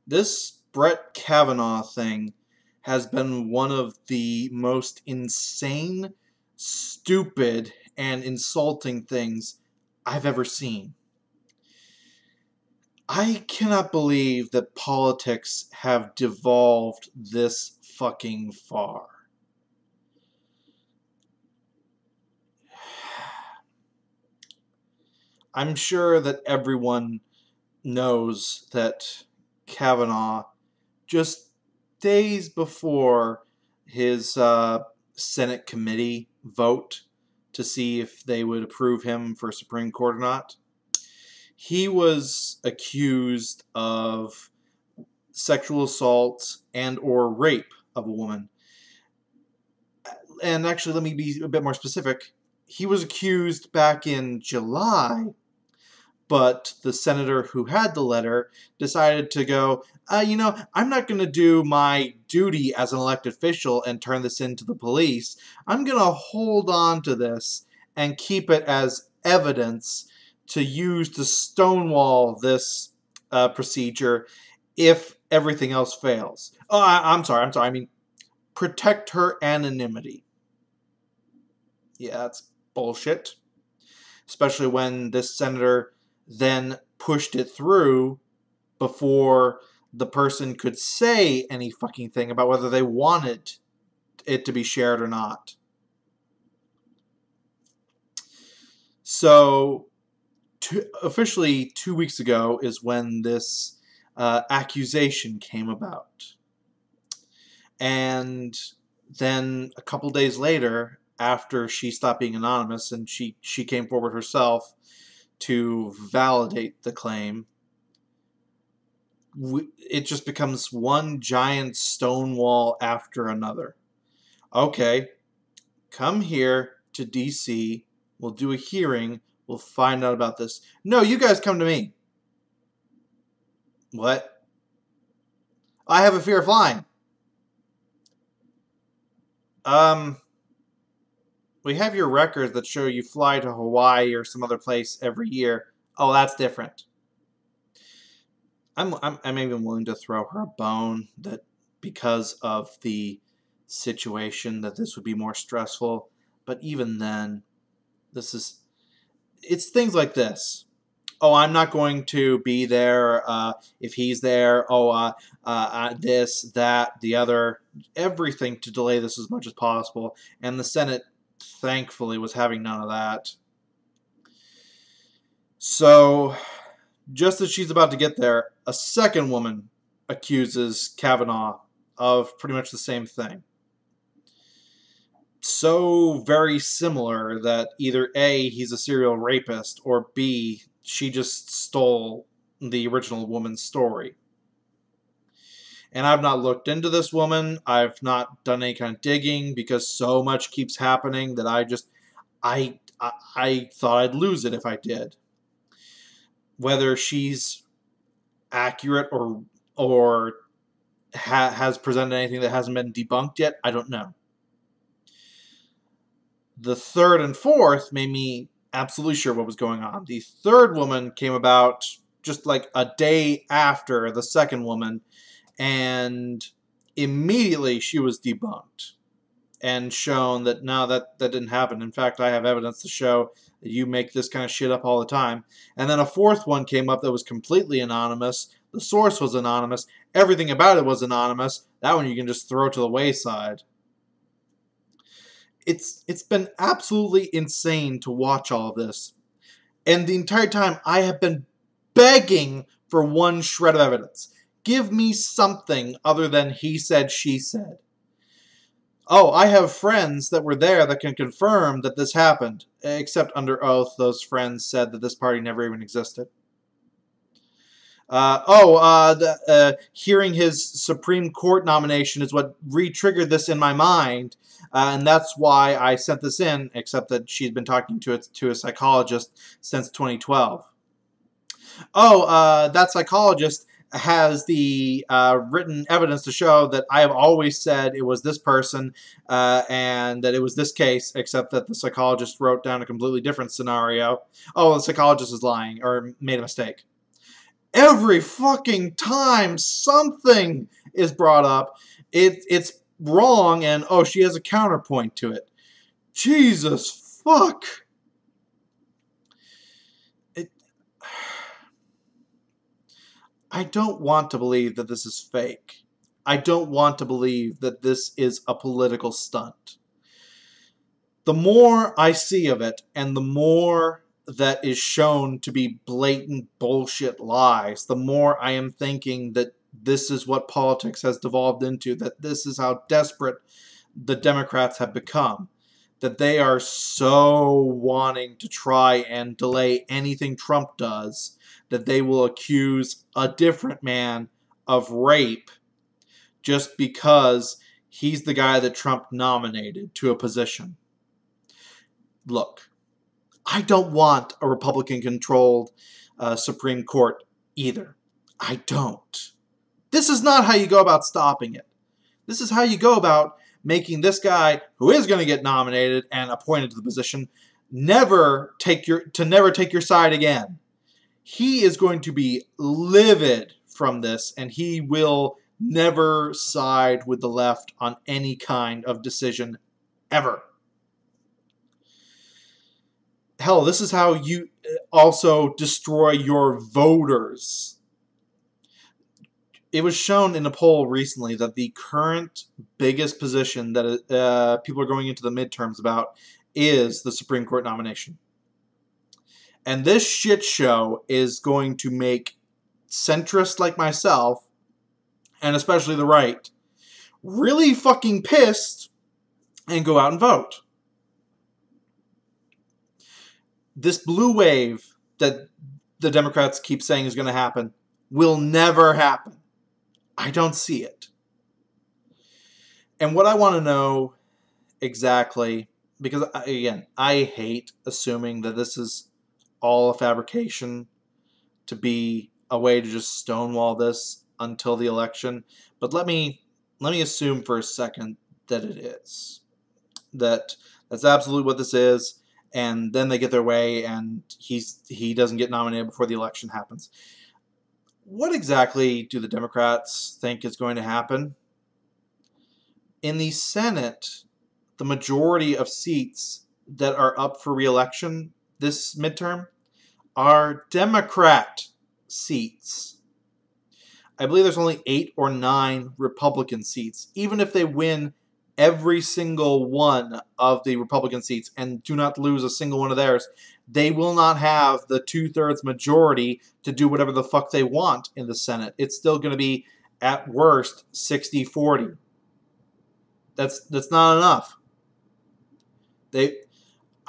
This Brett Kavanaugh thing has been one of the most insane, stupid, and insulting things I've ever seen. I cannot believe that politics have devolved this fucking far. I'm sure that everyone knows that Kavanaugh, just days before his Senate committee vote to see if they would approve him for Supreme Court or not, he was accused of sexual assault and or rape of a woman. And actually, let me be a bit more specific. He was accused back in July, but the senator who had the letter decided to go, I'm not going to do my duty as an elected official and turn this into the police. I'm going to hold on to this and keep it as evidence to use to stonewall this procedure if everything else fails. Oh, I'm sorry. I mean, protect her anonymity. Yeah, that's bullshit. Especially when this senator then pushed it through before the person could say any fucking thing about whether they wanted it to be shared or not. So, officially 2 weeks ago is when this accusation came about. And then a couple days later, after she stopped being anonymous and she came forward herself to validate the claim, it just becomes one giant stonewall after another. Okay, come here to DC, we'll do a hearing, we'll find out about this. No, you guys come to me. What? I have a fear of flying. We have your records that show you fly to Hawaii or some other place every year. Oh, that's different. I'm even willing to throw her a bone that because of the situation that this would be more stressful. But even then, it's things like this. Oh, I'm not going to be there if he's there. Oh, this, that, the other, everything to delay this as much as possible. And the Senate, thankfully, was having none of that. So, just as she's about to get there, a second woman accuses Kavanaugh of pretty much the same thing. So very similar that either A, he's a serial rapist, or B, she just stole the original woman's story. And I've not looked into this woman. I've not done any kind of digging because so much keeps happening that I thought I'd lose it if I did. Whether she's accurate or has presented anything that hasn't been debunked yet, I don't know. The third and fourth made me absolutely sure what was going on. The third woman came about just like a day after the second woman, and immediately she was debunked and shown that no, that didn't happen. In fact, I have evidence to show that you make this kind of shit up all the time. And then a fourth one came up that was completely anonymous. The source was anonymous. Everything about it was anonymous. That one you can just throw to the wayside. It's been absolutely insane to watch all of this. And the entire time I have been begging for one shred of evidence. Give me something other than he said, she said. Oh, I have friends that were there that can confirm that this happened. Except under oath, those friends said that this party never even existed. Hearing his Supreme Court nomination is what re-triggered this in my mind. And that's why I sent this in, except that she's been talking to a psychologist since 2012. That psychologist has the written evidence to show that I have always said it was this person and that it was this case, except that the psychologist wrote down a completely different scenario. Oh, the psychologist is lying or made a mistake. Every fucking time something is brought up, it's wrong, and oh, she has a counterpoint to it. Jesus fuck. It, I don't want to believe that this is fake. I don't want to believe that this is a political stunt. The more I see of it, and the more that is shown to be blatant bullshit lies, the more I am thinking that this is what politics has devolved into, that this is how desperate the Democrats have become, that they are so wanting to try and delay anything Trump does that they will accuse a different man of rape just because he's the guy that Trump nominated to a position. Look, I don't want a Republican-controlled Supreme Court either. I don't. This is not how you go about stopping it. This is how you go about making this guy, who is going to get nominated and appointed to the position, never take your side again. He is going to be livid from this, and he will never side with the left on any kind of decision ever. Hell, this is how you also destroy your voters. It was shown in a poll recently that the current biggest position that people are going into the midterms about is the Supreme Court nomination. And this shit show is going to make centrists like myself, and especially the right, really fucking pissed and go out and vote. This blue wave that the Democrats keep saying is going to happen will never happen. I don't see it. And what I want to know exactly, because again, I hate assuming that this is all a fabrication to be a way to just stonewall this until the election, but let me assume for a second that it is. That's absolutely what this is, and then they get their way and he doesn't get nominated before the election happens. What exactly do the Democrats think is going to happen? In the Senate, the majority of seats that are up for re-election this midterm are Democrat seats. I believe there's only 8 or 9 Republican seats. Even if they win every single one of the Republican seats and do not lose a single one of theirs, they will not have the 2/3 majority to do whatever the fuck they want in the Senate. It's still going to be, at worst, 60-40. That's not enough.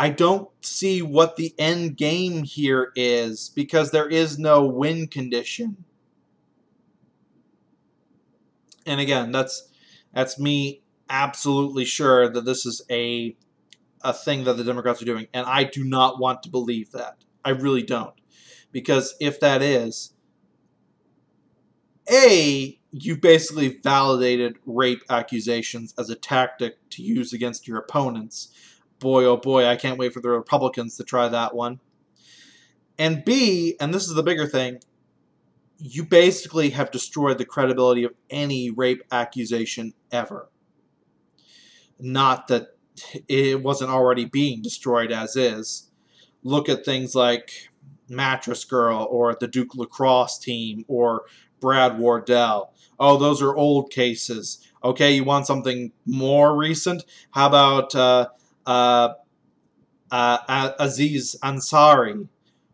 I don't see what the end game here is, because there is no win condition. And again, that's me absolutely sure that this is a thing that the Democrats are doing, and I do not want to believe that. I really don't. Because if that is, A, you've basically validated rape accusations as a tactic to use against your opponents. Boy, oh boy, I can't wait for the Republicans to try that one. And B, and this is the bigger thing, you basically have destroyed the credibility of any rape accusation ever. Not that it wasn't already being destroyed as is. Look at things like Mattress Girl or the Duke Lacrosse team or Brad Wardell. Oh, those are old cases. Okay, you want something more recent? How about Aziz Ansari,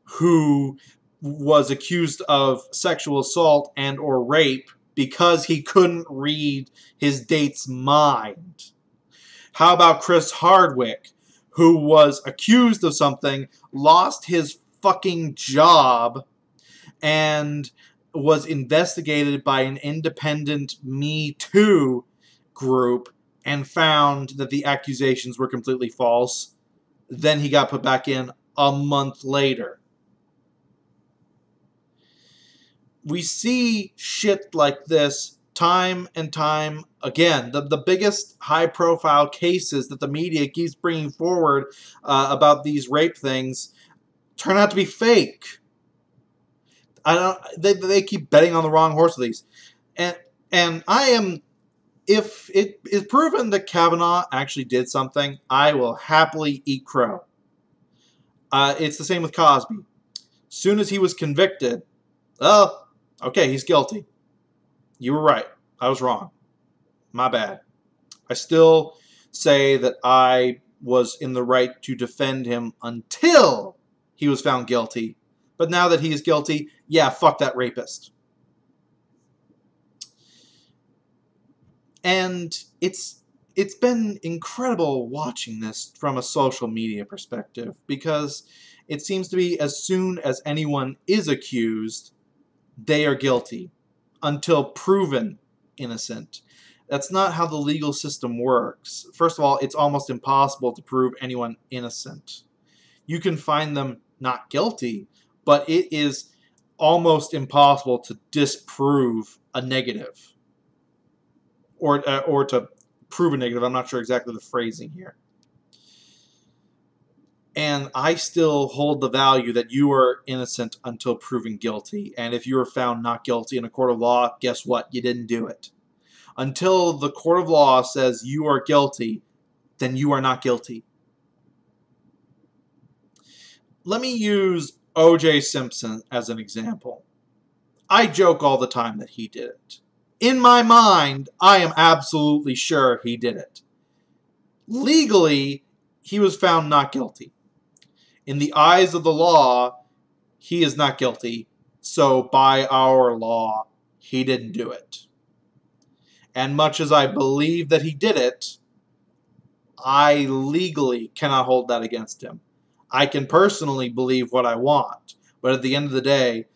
who was accused of sexual assault and or rape because he couldn't read his date's mind? How about Chris Hardwick, who was accused of something, lost his fucking job, and was investigated by an independent Me Too group and found that the accusations were completely false? Then he got put back in a month later. We see shit like this time and time again. The biggest high-profile cases that the media keeps bringing forward about these rape things turn out to be fake. I don't. They keep betting on the wrong horse with these, and I am. If it is proven that Kavanaugh actually did something, I will happily eat crow. It's the same with Cosby. Soon as he was convicted, oh, okay, he's guilty. You were right. I was wrong. My bad. I still say that I was in the right to defend him until he was found guilty. But now that he is guilty, yeah, fuck that rapist. And it's been incredible watching this from a social media perspective, because it seems to be as soon as anyone is accused, they are guilty until proven innocent. That's not how the legal system works. First of all, it's almost impossible to prove anyone innocent. You can find them not guilty, but it is almost impossible to disprove a negative, or to prove a negative. I'm not sure exactly the phrasing here. And I still hold the value that you are innocent until proven guilty. And if you are found not guilty in a court of law, guess what? You didn't do it. Until the court of law says you are guilty, then you are not guilty. Let me use O.J. Simpson as an example. I joke all the time that he did it. In my mind, I am absolutely sure he did it. Legally, he was found not guilty. In the eyes of the law, he is not guilty. So by our law, he didn't do it. And much as I believe that he did it, I legally cannot hold that against him. I can personally believe what I want, but at the end of the day,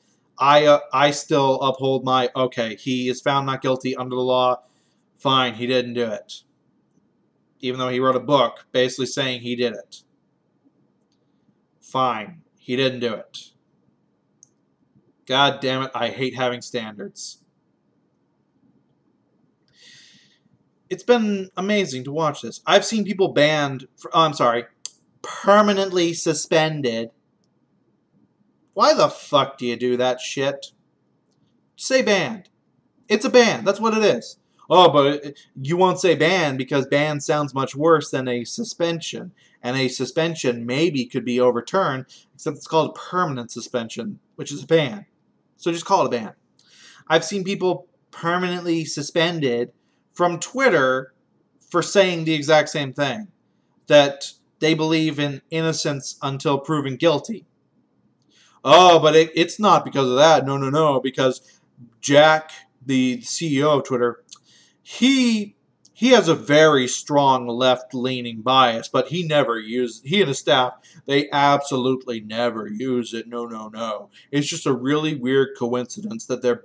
I still uphold my, okay, he is found not guilty under the law, fine, he didn't do it. Even though he wrote a book basically saying he did it. Fine, he didn't do it. God damn it, I hate having standards. It's been amazing to watch this. I've seen people banned, permanently suspended. Why the fuck do you do that shit? Say banned. It's a ban. That's what it is. Oh, but you won't say ban because ban sounds much worse than a suspension. And a suspension maybe could be overturned, except it's called permanent suspension, which is a ban. So just call it a ban. I've seen people permanently suspended from Twitter for saying the exact same thing. That they believe in innocence until proven guilty. Oh, but it's not because of that. No. Because Jack, the CEO of Twitter, he has a very strong left-leaning bias, but he and his staff, they absolutely never use it. No. It's just a really weird coincidence that they're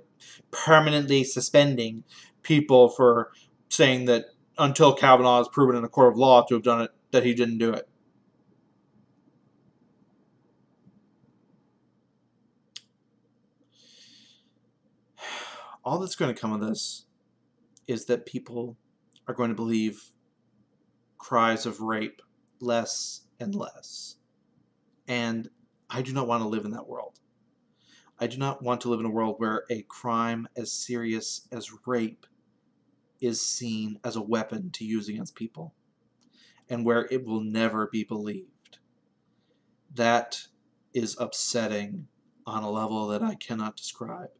permanently suspending people for saying that until Kavanaugh is proven in a court of law to have done it, that he didn't do it. All that's going to come of this is that people are going to believe cries of rape less and less. And I do not want to live in that world. I do not want to live in a world where a crime as serious as rape is seen as a weapon to use against people, and where it will never be believed. That is upsetting on a level that I cannot describe.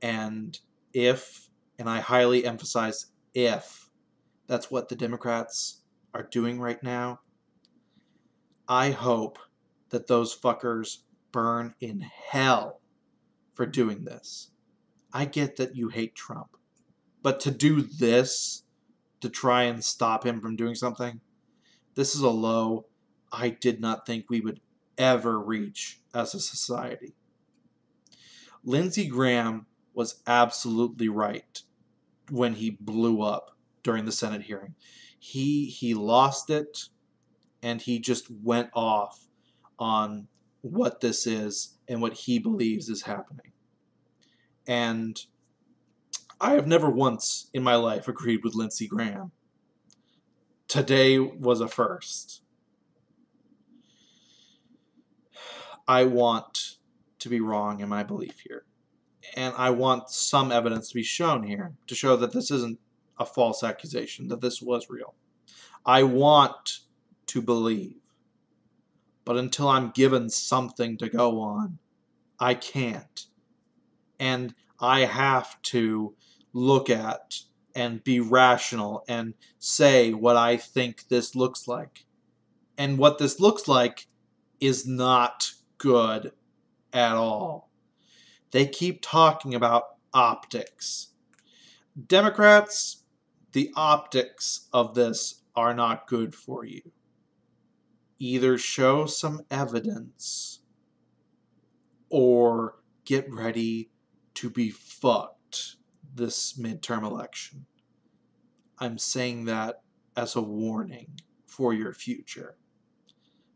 And I highly emphasize if, that's what the Democrats are doing right now, I hope that those fuckers burn in hell for doing this. I get that you hate Trump, but to do this, to try and stop him from doing something, this is a low I did not think we would ever reach as a society. Lindsey Graham was absolutely right when he blew up during the Senate hearing. He lost it, and he just went off on what this is and what he believes is happening. And I have never once in my life agreed with Lindsey Graham. Today was a first. I want to to be wrong in my belief here. And I want some evidence to be shown here to show that this isn't a false accusation, that this was real. I want to believe. But until I'm given something to go on, I can't. And I have to look at and be rational and say what I think this looks like. And what this looks like is not good at all. They keep talking about optics. Democrats, the optics of this are not good for you. Either show some evidence or get ready to be fucked this midterm election. I'm saying that as a warning for your future.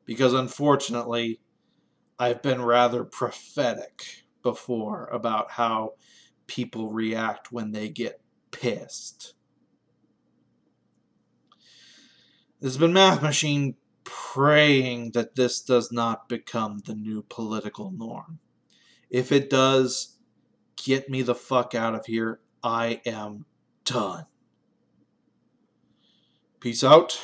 Because unfortunately, I've been rather prophetic before about how people react when they get pissed. This has been Math Machine, praying that this does not become the new political norm. If it does, get me the fuck out of here. I am done. Peace out.